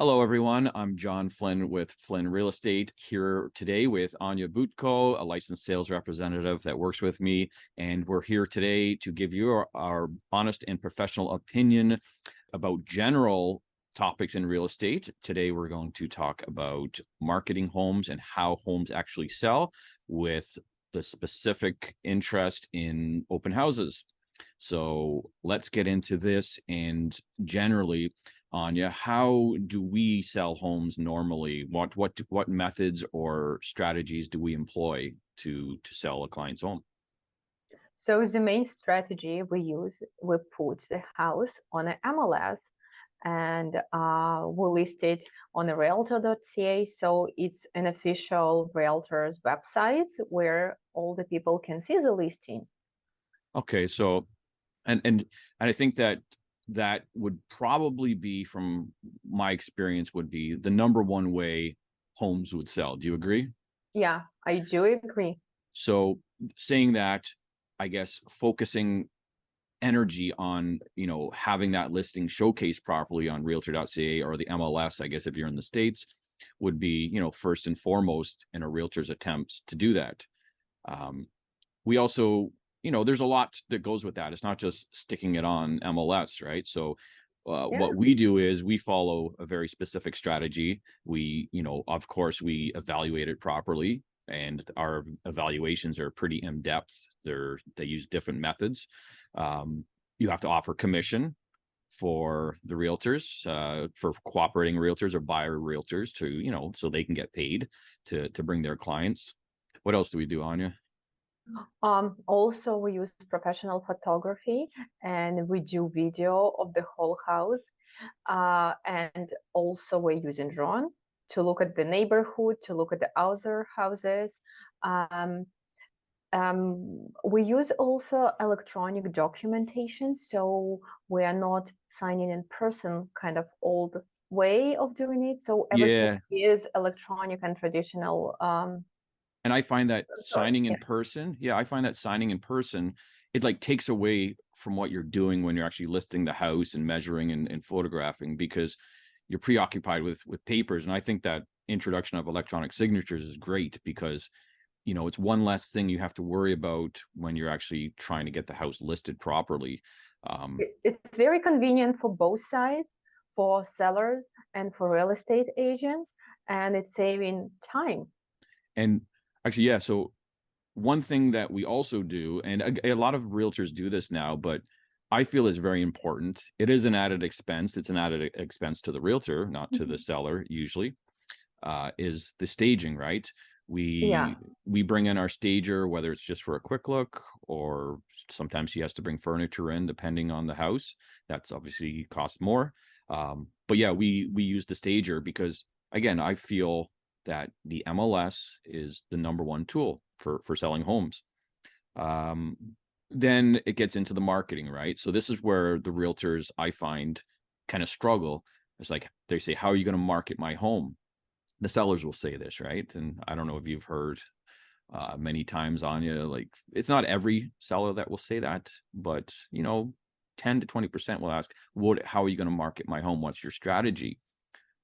Hello, everyone. I'm John Flynn with Flynn Real Estate here today with Anya Butko, a licensed sales representative that works with me. And we're here today to give you our honest and professional opinion about general topics in real estate. Today, we're going to talk about marketing homes and how homes actually sell with the specific interest in open houses. So let's get into this. And generally, Anya, how do we sell homes normally? What methods or strategies do we employ to sell a client's home? So the main strategy we use, we put the house on an MLS and we list it on a realtor.ca. So it's an official realtor's website where all the people can see the listing. Okay, so and I think that would probably be, from my experience, would be the number one way homes would sell. Do you agree? Yeah, I do agree. So saying that, I guess focusing energy on, having that listing showcased properly on realtor.ca or the MLS, I guess if you're in the States, would be, first and foremost in a realtor's attempts to do that. We also, there's a lot that goes with that. It's not just sticking it on MLS, right? So what we do is we follow a very specific strategy. We, of course, we evaluate it properly, and our evaluations are pretty in depth. They use different methods. You have to offer commission for the realtors, for cooperating realtors or buyer realtors to, so they can get paid to bring their clients. What else do we do, Anya? Also, we use professional photography and we do video of the whole house. And also we're using drone to look at the neighborhood, to look at the other houses. We use also electronic documentation, so we are not signing in person, kind of old way of doing it. So everything is electronic and traditional. And I find that signing in Yeah. person, I find that signing in person, it like takes away from what you're doing when you're actually listing the house and measuring and photographing, because you're preoccupied with papers. And I think that introduction of electronic signatures is great because, it's one less thing you have to worry about when you're actually trying to get the house listed properly. It's very convenient for both sides, for sellers and for real estate agents, and it's saving time. And actually, yeah. So one thing that we also do, and a lot of realtors do this now, but I feel is very important. It is an added expense. It's an added expense to the realtor, not to the seller usually, is the staging, right? Yeah. We bring in our stager, whether it's just for a quick look or sometimes she has to bring furniture in depending on the house. That's obviously costs more. But yeah, we use the stager because, again, I feel that the MLS is the number one tool for selling homes. Then it gets into the marketing, right? So this is where the realtors, I find, kind of struggle. It's like they say, how are you going to market my home? The sellers will say this, right? And I don't know if you've heard many times, Anya, like it's not every seller that will say that, but 10 to 20% will ask, how are you going to market my home? What's your strategy?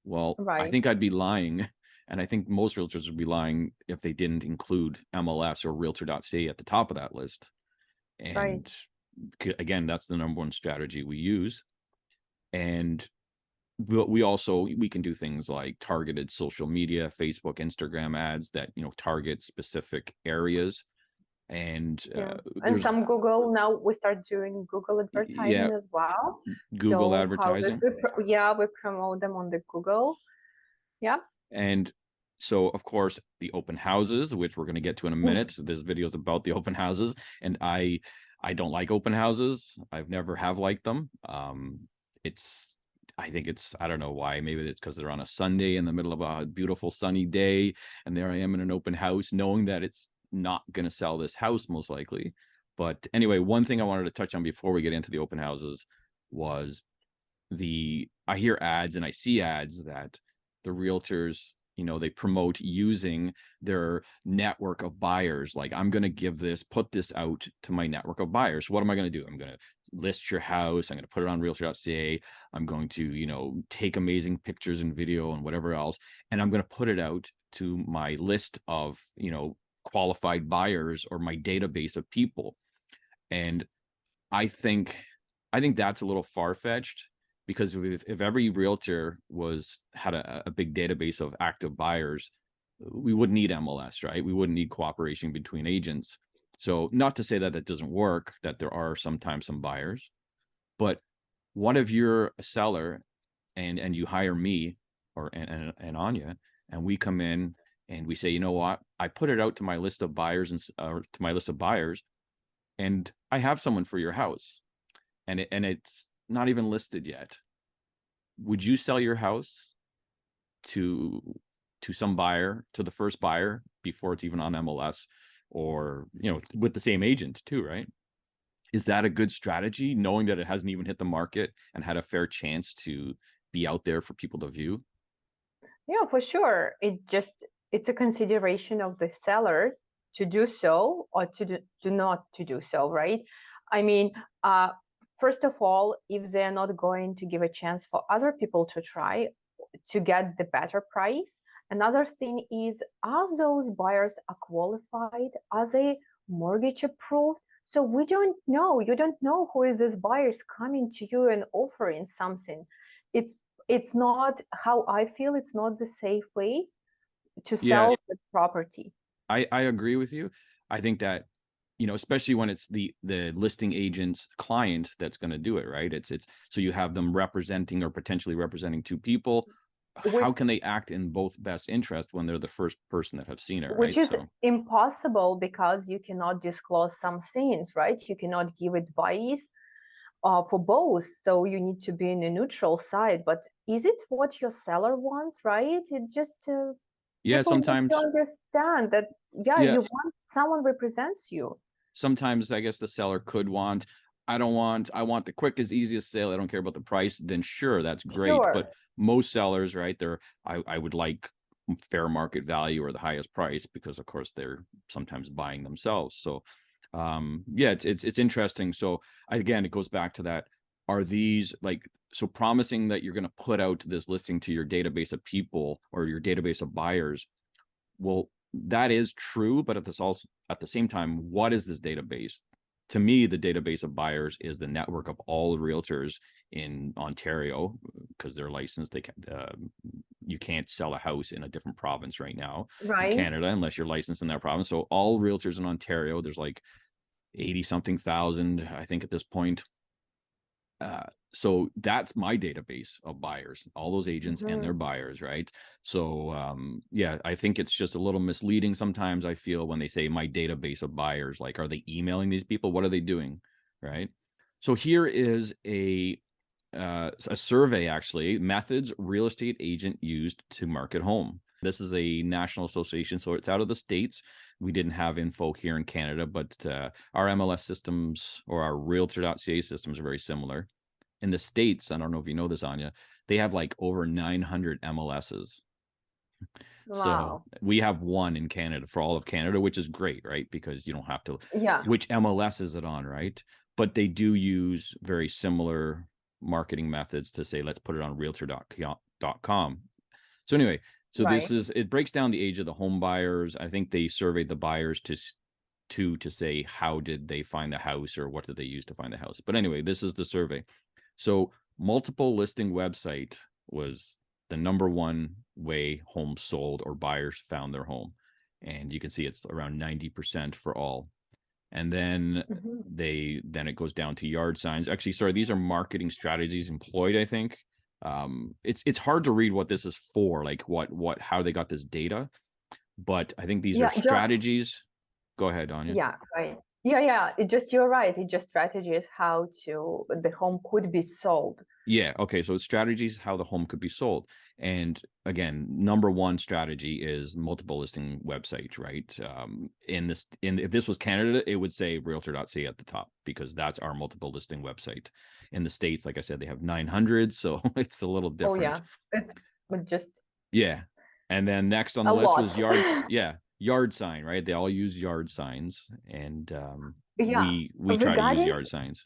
Well, I Right. think I'd be lying. And I think most realtors would be lying if they didn't include MLS or realtor.ca at the top of that list. Right. And again, that's the number one strategy we use. And we can do things like targeted social media, Facebook, Instagram ads that, target specific areas. And And there's, some Google, now we start doing Google yeah, advertising as well. Google So houses, advertising. we promote them on the Google. Yeah. And so, of course, the open houses, which we're going to get to in a minute. There's videos about the open houses, and I don't like open houses. I've never have liked them. I think I don't know why. Maybe it's because they're on a Sunday in the middle of a beautiful sunny day, and there I am in an open house, knowing that it's not going to sell this house most likely. But anyway, one thing I wanted to touch on before we get into the open houses was I hear ads and I see ads that the realtors, they promote using their network of buyers. Like, I'm going to put this out to my network of buyers. What am I going to do? I'm going to list your house. I'm going to put it on realtor.ca. I'm going to, you know, take amazing pictures and video and whatever else. And I'm going to put it out to my list of, you know, qualified buyers or my database of people. And I think that's a little far-fetched, because if every realtor had a big database of active buyers, we wouldn't need MLS, right? We wouldn't need cooperation between agents. So not to say that it doesn't work, that there are sometimes some buyers, but what if you're a seller and you hire me or and Anya, and we come in and we say, you know what, I put it out to my list of buyers to my list of buyers, and I have someone for your house, and it's not even listed yet. Would you sell your house to some buyer, to the first buyer, before it's even on MLS, or, you know, with the same agent too, right? Is that a good strategy, knowing that it hasn't even hit the market and had a fair chance to be out there for people to view? Yeah, for sure. It's a consideration of the seller to do so or to not to do so, right? I mean, first of all, if they're not going to give a chance for other people to try to get the better price, another thing is, are those buyers are qualified? Are they mortgage approved? So we don't know. You don't know who is this buyers coming to you and offering something. It's it's not how I feel. It's not the safe way to Yeah, sell the property. I agree with you. I think that, you know, especially when it's the listing agent's client that's going to do it, right? It's so you have them representing or potentially representing two people. Which How can they act in both best interest when they're the first person that have seen it, which right? is So impossible because you cannot disclose some things, right? You cannot give advice for both. So you need to be in a neutral side. But is it what your seller wants, right? It just yeah, people need to sometimes, understand that, yeah, yeah, you want someone represents you. sometimes I guess the seller could want, I want the quickest, easiest sale. I don't care about the price. Then sure, that's great. But Sure. most sellers, right, I would like fair market value or the highest price, because of course they're sometimes buying themselves. So yeah, it's interesting. So again, it goes back to that. Are these like, so promising that you're going to put out this listing to your database of people or your database of buyers? Well, that is true, but at the same time, what is this database? To me, the database of buyers is the network of all the realtors in Ontario, because they're licensed. You can't sell a house in a different province right now in Right. Canada unless you're licensed in that province. So all realtors in Ontario, there's like 80 something thousand, I think, at this point. So that's my database of buyers, all those agents and their Mhm. buyers, right? So yeah, I think it's just a little misleading sometimes, I feel, when they say my database of buyers. Like, are they emailing these people? What are they doing, right? So here is a survey, actually, methods real estate agent used to market home. This is a national association, so it's out of the States. We didn't have info here in Canada, but our MLS systems or our realtor.ca systems are very similar. In the States, I don't know if you know this, Anya, they have like over 900 MLSs. So Wow. we have one in Canada for all of Canada, which is great, right? Because you don't have to, Yeah. which MLS is it on, right? But they do use very similar marketing methods to say, let's put it on realtor.com. So anyway, so Right. it breaks down the age of the home buyers. I think they surveyed the buyers to say, how did they find the house, or what did they use to find the house? But anyway, this is the survey. So multiple listing website was the number one way homes sold or buyers found their home. And you can see it's around 90% for all. And then Mhm. then it goes down to yard signs. Actually, sorry, these are marketing strategies employed, I think. It's hard to read what this is for, like how they got this data, but I think these are Yeah, strategies. Go ahead, Anya. yeah, right. Yeah. It just you're right. It just strategy is how to the home could be sold. Yeah. Okay. So strategies how the home could be sold. And again, number one strategy is multiple listing websites, right? If this was Canada, it would say realtor.ca at the top, because that's our multiple listing website. In the States, like I said, they have 900. So it's a little Oh different. yeah, it's just Yeah. And then next on the a list lot. was yard sign, right? They all use yard signs. And Yeah, we try to use regarding yard signs.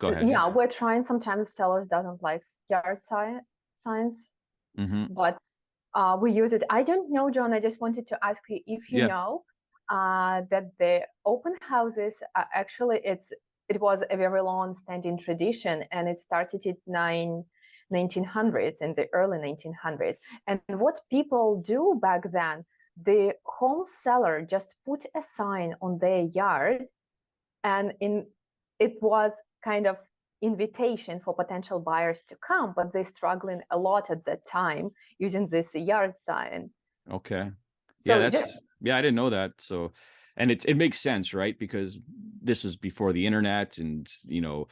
Go ahead. Yeah. Yeah, we're trying. Sometimes sellers doesn't like yard signs, Mm-hmm. but we use it. I don't know, John. I just wanted to ask you if you Yeah. know that the open houses actually it was a very long standing tradition, and it started in 1900s, in the early 1900s. And what people do back then, the home seller just put a sign on their yard, and in it was kind of invitation for potential buyers to come, but they're struggling a lot at that time using this yard sign. Okay. Yeah, So just yeah, I didn't know that. So, and it makes sense, right? Because this is before the internet, and uh,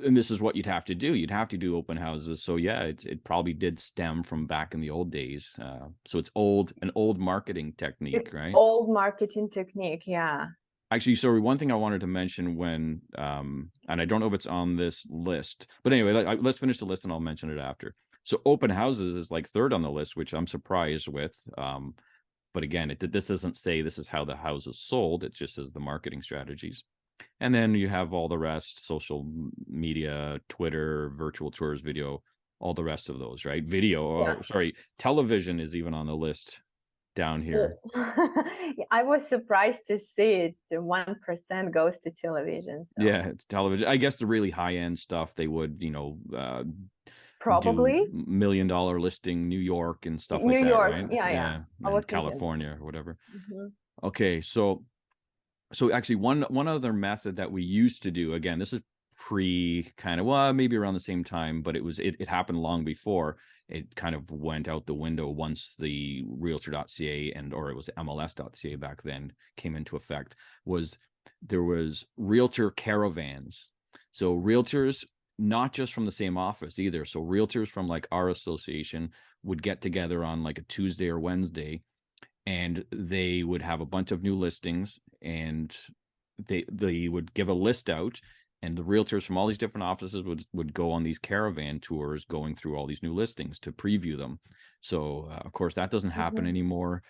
and this is what you'd have to do. You'd have to do open houses. So yeah, it probably did stem from back in the old days. So it's an old marketing technique, it's right? old marketing technique, yeah. Actually, sorry, one thing I wanted to mention when, and I don't know if it's on this list, but anyway, let's finish the list and I'll mention it after. So open houses is like third on the list, which I'm surprised with. But again, this doesn't say this is how the house is sold. It just says the marketing strategies. And then you have all the rest, social media, Twitter, virtual tours, video, all the rest of those, right? Video, Yeah. or sorry, television is even on the list down here. I was surprised to see it. 1% goes to television, so Yeah, it's television. I guess the really high end stuff they would, do probably $1 million listing New York and stuff like New that, York. right? Yeah, yeah. Yeah, I was and thinking. California or whatever. Mhm. Okay, so actually one other method that we used to do, again, this is pre kind of, well, maybe around the same time, but it happened long before. It kind of went out the window once the realtor.ca or it was MLS.ca back then came into effect, was there was realtor caravans. So realtors, not just from the same office either. So realtors from like our association would get together on like a Tuesday or Wednesday, and they would have a bunch of new listings, and they would give a list out, and the realtors from all these different offices would go on these caravan tours going through all these new listings to preview them. So of course that doesn't happen Mhm. anymore.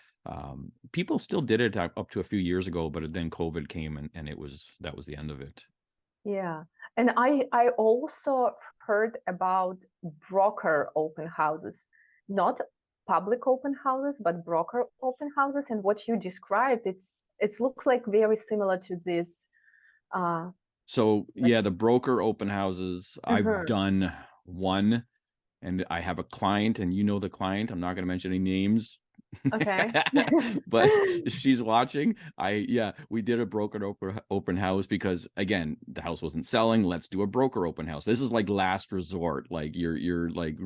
People still did it up to a few years ago, but then COVID came, and that was the end of it. Yeah. And I also heard about broker open houses, not public open houses, but broker open houses. And what you described, it looks like very similar to this. Uh, So like, yeah, the broker open houses, I've mhm. done one, and I have a client, and the client. I'm not going to mention any names, Okay. but if she's watching, yeah, we did a broker open house because again, the house wasn't selling. Let's do a broker open house. This is like last resort. Like you're like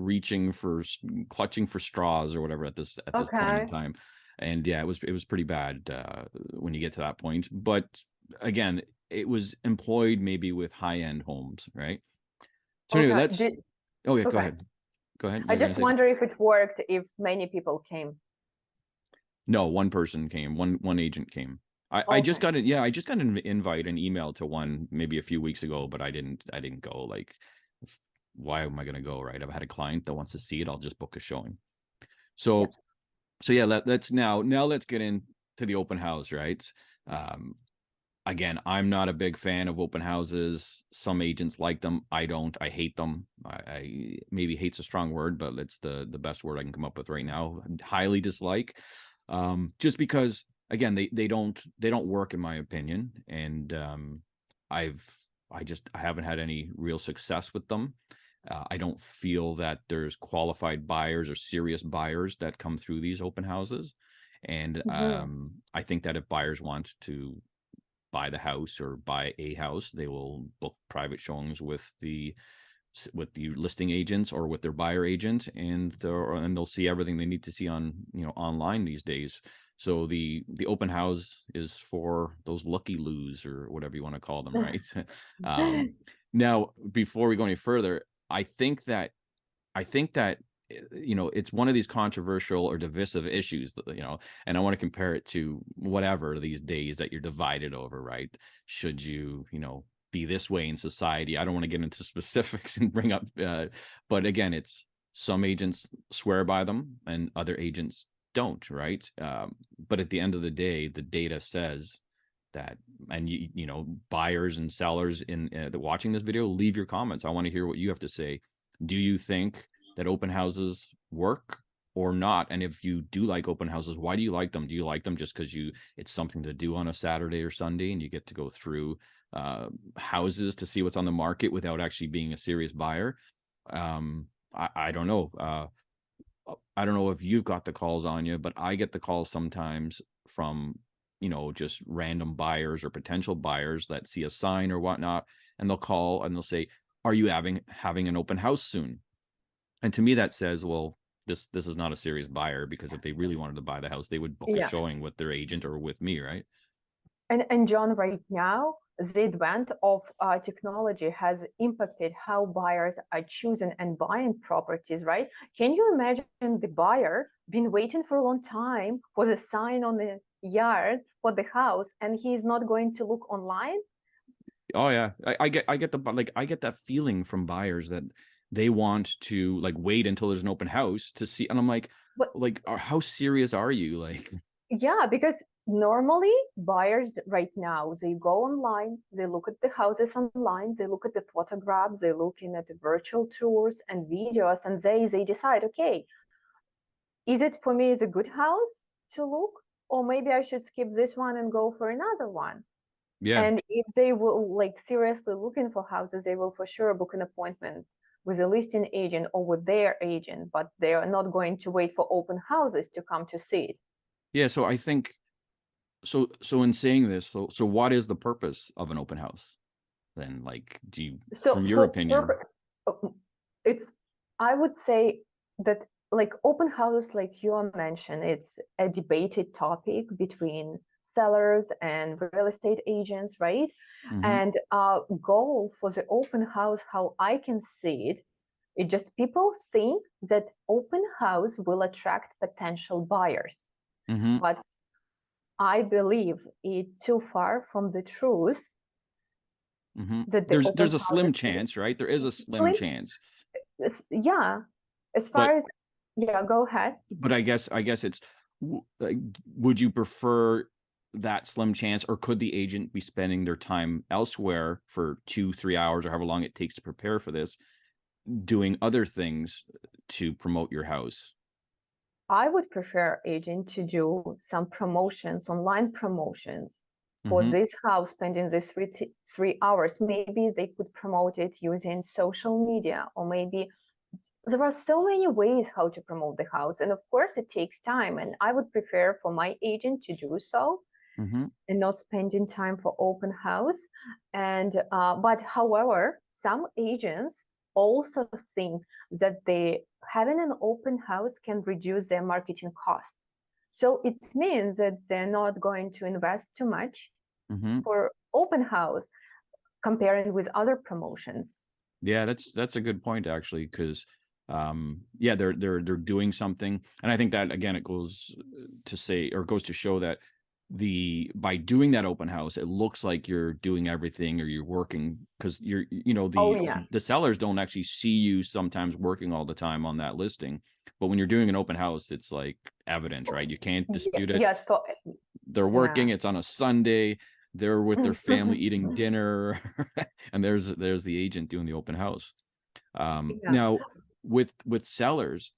clutching for straws or whatever at this point in Okay. time. And yeah, it was pretty bad when you get to that point. But again, it was employed maybe with high end homes, right? So anyway, Okay. let's. Oh yeah, go Okay. ahead. Go ahead. I You're gonna just say something? wonder if it worked, if many people came. No, one person came. One agent came. I just Okay. got it. Yeah, I just got an invite, an email to one maybe a few weeks ago, but I didn't go. Like, why am I going to go? Right? I've had a client that wants to see it. I'll just book a showing. Yeah. So yeah, let's now let's get into the open house, right? Um, Again, I'm not a big fan of open houses. Some agents like them. I don't. I hate them. I maybe hate's a strong word, but it's the best word I can come up with right now. Highly dislike. Just because again, they don't work in my opinion, and I've I haven't had any real success with them. I don't feel that there's qualified buyers or serious buyers that come through these open houses. And Mhm. I think that if buyers want to buy the house or buy a house, they will book private showings with the listing agents or with their buyer agent, and they'll see everything they need to see on online these days. So the open house is for those lucky loos or whatever you want to call them, right? um, Now, before we go any further, I think that it's one of these controversial or divisive issues that, and I want to compare it to whatever these days that you're divided over, right? Should you be this way in society? I don't want to get into specifics and bring up but again, it's some agents swear by them and other agents don't, right? But at the end of the day, the data says that, and you know, buyers and sellers in watching this video, leave your comments. I want to hear what you have to say. Do you think that open houses work or not? And if you do like open houses, why do you like them? Do you like them just because it's something to do on a Saturday or Sunday and you get to go through houses to see what's on the market without actually being a serious buyer? I don't know. I don't know if you've got the calls on you, but I get the calls sometimes from, you know, just random buyers or potential buyers that see a sign or whatnot, and they'll call and they'll say, "Are you having an open house soon?" And to me, that says, well, this is not a serious buyer, because if they really wanted to buy the house, they would book a Yeah. showing with their agent or with me, right? And John, right now, the advent of technology has impacted how buyers are choosing and buying properties, right? Can you imagine the buyer been waiting for a long time for the sign on the yard for the house, and he's not going to look online? Oh yeah, I get the, like, I get that feeling from buyers that they want to like wait until there's an open house to see, and I'm But like, how serious are you? Like, yeah, because normally buyers right now, they go online, they look at the houses online, they look at the photographs, they're looking at the virtual tours and videos, and they decide, okay, is it for me is a good house to look, or maybe I should skip this one and go for another one? yeah, And if they will like seriously looking for houses, they will for sure book an appointment with a listing agent or with their agent, but they are not going to wait for open houses to come to see it. yeah. So I think, so in saying this, so what is the purpose of an open house then? Like, do you, So from your for opinion? it's, I would say that like open houses, like you mentioned, it's a debated topic between sellers and real estate agents, right? Mm-hmm, And goal for the open house, how I can see it, it just people think that open house will attract potential buyers, mm-hmm, but I believe it too far from the truth mm-hmm. that the There's open a slim houses chance, right? There is a slim will. chance, Yeah, as but far as, yeah, go ahead. I guess it's, like, would you prefer that slim chance, or could the agent be spending their time elsewhere for 2-3 hours or however long it takes to prepare for this, doing other things to promote your house? I would prefer agent to do some promotions, online promotions for Mm-hmm, this house, spending this 3 hours. Maybe they could promote it using social media, or maybe there are so many ways how to promote the house. And of course, it takes time. And I would prefer for my agent to do so mm-hmm, and not spending time for open house. And but however, some agents also think that they having an open house can reduce their marketing costs. So it means that they're not going to invest too much mm-hmm. for open house comparing with other promotions. Yeah, that's a good point, actually, because yeah, they're doing something, and I think that again it goes to say, or goes to show that by doing that open house, it looks like you're doing everything or you're working, because you're, you know, Oh the yeah. the sellers don't actually see you sometimes working all the time on that listing, but when you're doing an open house, it's like evident, right? You can't dispute it. Yes, for They're yeah. working, it's on a Sunday, they're with their family eating dinner, and there's the agent doing the open house. Yeah. Now, with sellers,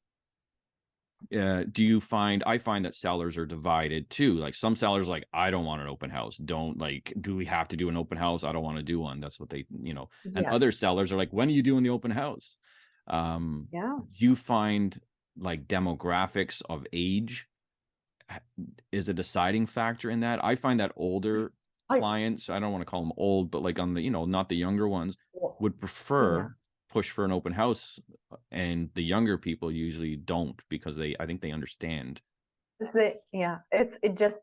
do you find, I find that sellers are divided too. Like, some sellers like, I don't want an open house, don't, like, do we have to do an open house? I don't want to do one. That's what they, you know. And Yes. other sellers are like, when are you doing the open house? Yeah. You find like demographics of age is a deciding factor in that. I find that older I clients, I don't want to call them old, but like on the, you know, not the younger ones, would yeah. prefer push for an open house, and the younger people usually don't, because I think they understand. Yeah, it just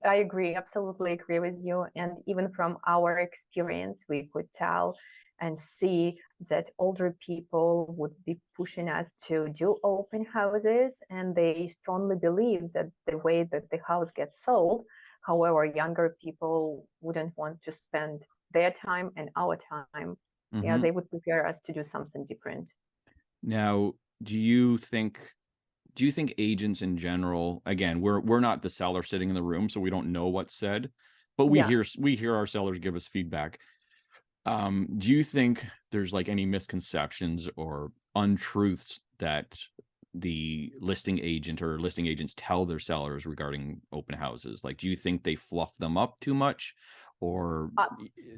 I agree, absolutely agree with you. And even from our experience, we could tell and see that older people would be pushing us to do open houses, and they strongly believe that the way that the house gets sold. However, younger people wouldn't want to spend their time and our time. Yeah, Hmm. they would prefer us to do something different. Now, do you think agents in general, again, we're not the seller sitting in the room, so we don't know what's said, but Yeah. we hear our sellers give us feedback. Do you think there's like any misconceptions or untruths that the listing agent or listing agents tell their sellers regarding open houses? Like, do you think they fluff them up too much, or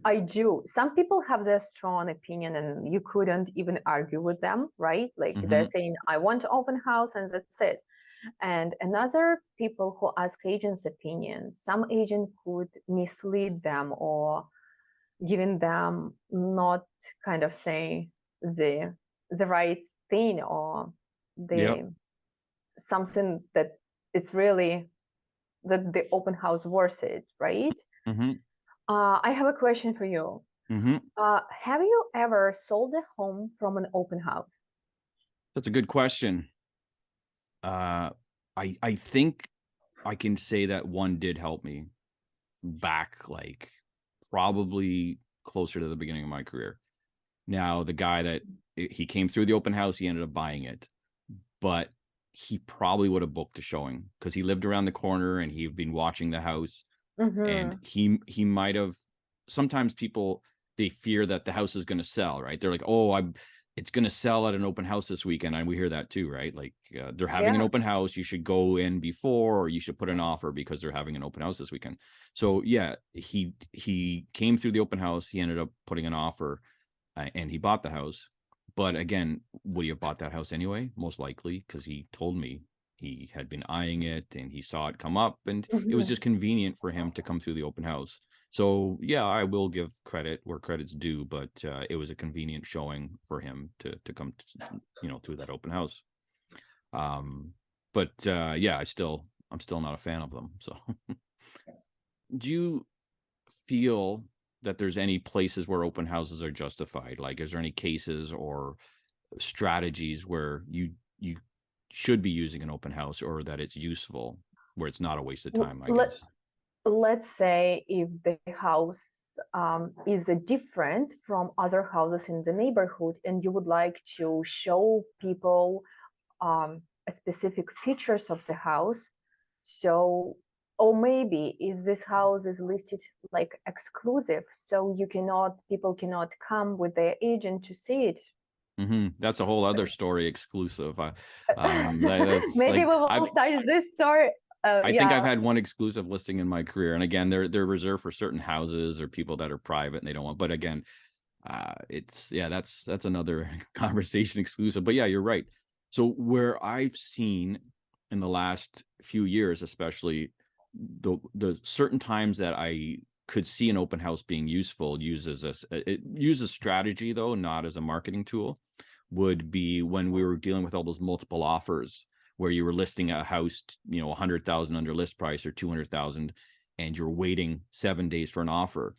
I do. Some people have their strong opinion and you couldn't even argue with them, right? Like they're saying, I want open house and that's it. And another people who ask agents' opinion, some agent could mislead them or giving them not kind of say the right thing or Yep. the something that it's really that the open house worth it, right? Mm-hmm. I have a question for you. Mm-hmm. Have you ever sold a home from an open house? That's a good question. I think I can say that one did help me back, like probably closer to the beginning of my career. Now, the guy that he came through the open house, he ended up buying it, but he probably would have booked a showing because he lived around the corner and he'd been watching the house, and Mm-hmm. he might have. Sometimes people, they fear that the house is going to sell, right? They're like, oh, it's going to sell at an open house this weekend, and we hear that too, right? Like, they're having an Yeah. open house, you should go in before, or you should put an offer because they're having an open house this weekend. So yeah, he came through the open house, he ended up putting an offer, and he bought the house. But again, would he have bought that house anyway? Most likely, because he told me he had been eyeing it and he saw it come up, and it was Mm-hmm. just convenient for him to come through the open house. So yeah, I will give credit where credit's due, but it was a convenient showing for him to come, through that open house. Um, but yeah, I'm still not a fan of them. So, do you feel that there's any places where open houses are justified? Like, is there any cases or strategies where you should be using an open house, or that it's useful, where it's not a waste of time, I Let, guess? let's say if the house is different from other houses in the neighborhood and you would like to show people a specific features of the house. So, or maybe is this house is listed like exclusive, so people cannot come with their agent to see it. That's a whole other story, exclusive. That's Maybe like, we will touch this story. I think I've Yeah. had one exclusive listing in my career, and again, they're reserved for certain houses or people that are private and they don't want. But again, it's yeah, that's another conversation, exclusive. But yeah, you're right. So where I've seen in the last few years, especially the certain times that I could see an open house being useful, it uses strategy though, not as a marketing tool, would be when we were dealing with all those multiple offers where you were listing a house, 100,000 under list price or 200,000, and you're waiting 7 days for an offer.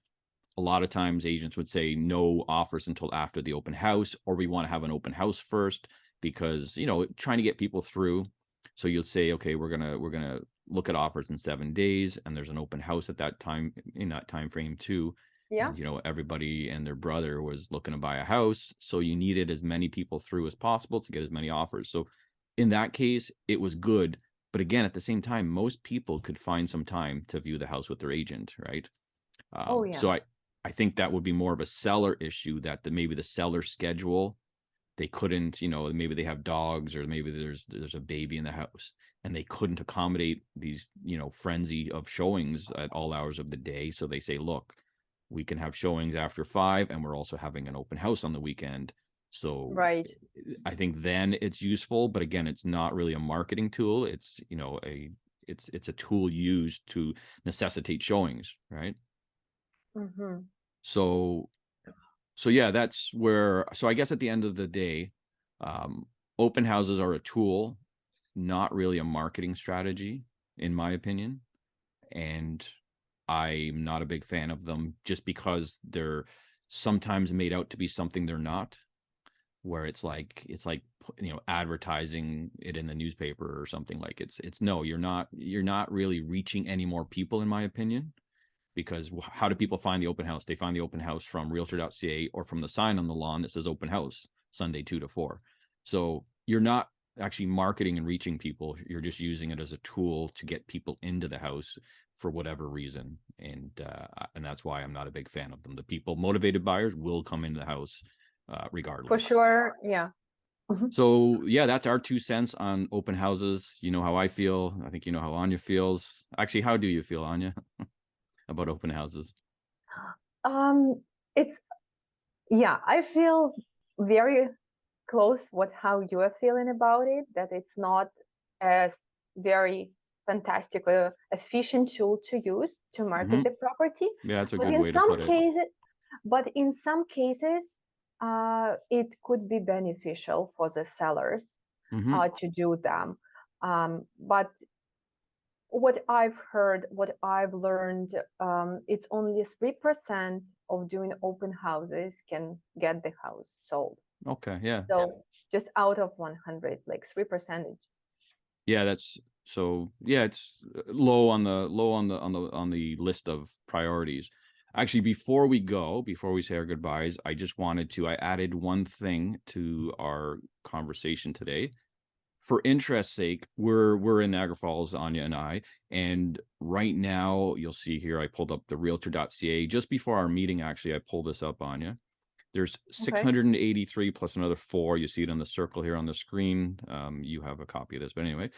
A lot of times agents would say no offers until after the open house, or we want to have an open house first because, trying to get people through. So you'll say, okay, we're gonna look at offers in 7 days, and there's an open house at that time, in that time frame too. Yeah. And everybody and their brother was looking to buy a house, so you needed as many people through as possible to get as many offers. So in that case, it was good. But again, at the same time, most people could find some time to view the house with their agent, right? Oh yeah. So I think that would be more of a seller issue, that maybe the seller schedule, they couldn't, maybe they have dogs, or maybe there's a baby in the house, and they couldn't accommodate these, frenzy of showings at all hours of the day. So they say, look, we can have showings after 5, and we're also having an open house on the weekend. So Right. I think then it's useful, but again, it's not really a marketing tool. It's, it's a tool used to necessitate showings, right? Mm-hmm. So yeah, that's where, so I guess at the end of the day, um, open houses are a tool, not really a marketing strategy, in my opinion. And I'm not a big fan of them, just because they're sometimes made out to be something they're not, where it's like advertising it in the newspaper or something. Like, it's no, you're not really reaching any more people, in my opinion. Because how do people find the open house? They find the open house from realtor.ca, or from the sign on the lawn that says open house Sunday 2 to 4. So you're not actually marketing and reaching people. You're just using it as a tool to get people into the house. for whatever reason. And that's why I'm not a big fan of them. The people, motivated buyers, will come into the house regardless. For sure. Yeah. So yeah, that's our 2 cents on open houses. You know how I feel. I think you know how Anya feels. Actually, how do you feel, Anya, about open houses? It's, yeah, I feel very close with how you are feeling about it, that it's not a very fantastic or efficient tool to use to market the property. Yeah, that's a But good in way to some put it. cases, but in some cases, it could be beneficial for the sellers to do them. But what I've heard, what I've learned, it's only 3% of doing open houses can get the house sold. Okay, yeah. So just out of 100, like 3%. Yeah, that's so yeah, it's low on the list of priorities. Actually, before we say our goodbyes, I added one thing to our conversation today. For interest's sake, we're in Niagara Falls, Anya and I, and right now you'll see here I pulled up the realtor.ca just before our meeting. Actually, I pulled this up, Anya. There's 683 plus another 4. You see it on the circle here on the screen. You have a copy of this, but anyway,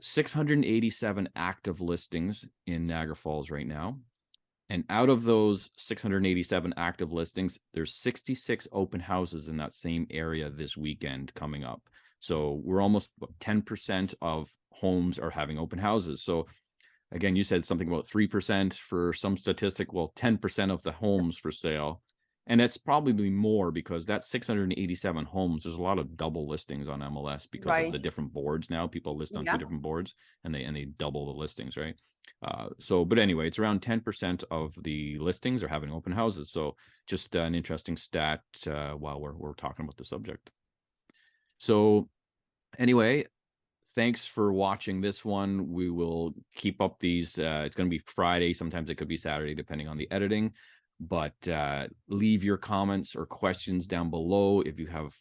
687 active listings in Niagara Falls right now. And out of those 687 active listings, there's 66 open houses in that same area this weekend coming up. So we're almost 10% of homes are having open houses. So again, you said something about 3% for some statistic. Well, 10% of the homes for sale. And that's probably more because that's 687 homes. There's a lot of double listings on MLS because of the different boards now. People list on 2 different boards and they double the listings, right? But anyway, it's around 10% of the listings are having open houses. So just an interesting stat while we're talking about the subject. So anyway, thanks for watching this one. We will keep up these. It's going to be Friday. Sometimes it could be Saturday, depending on the editing. But leave your comments or questions down below if you have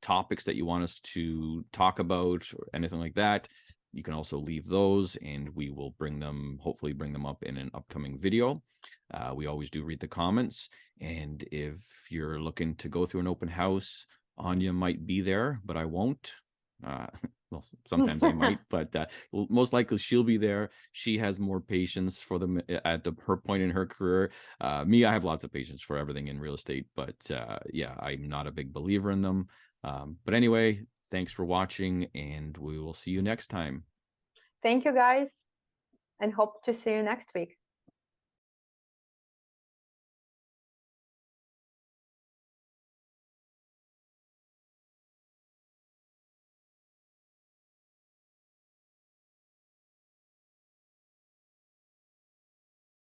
topics that you want us to talk about or anything like that. You can also leave those and we will hopefully bring them up in an upcoming video. We always do read the comments. And if you're looking to go through an open house, Anya might be there, but I won't. Well, sometimes I might, but most likely she'll be there. She has more patience for them at her point in her career. Me, I have lots of patience for everything in real estate, but yeah, I'm not a big believer in them. But anyway, thanks for watching, and we will see you next time. Thank you, guys, and hope to see you next week.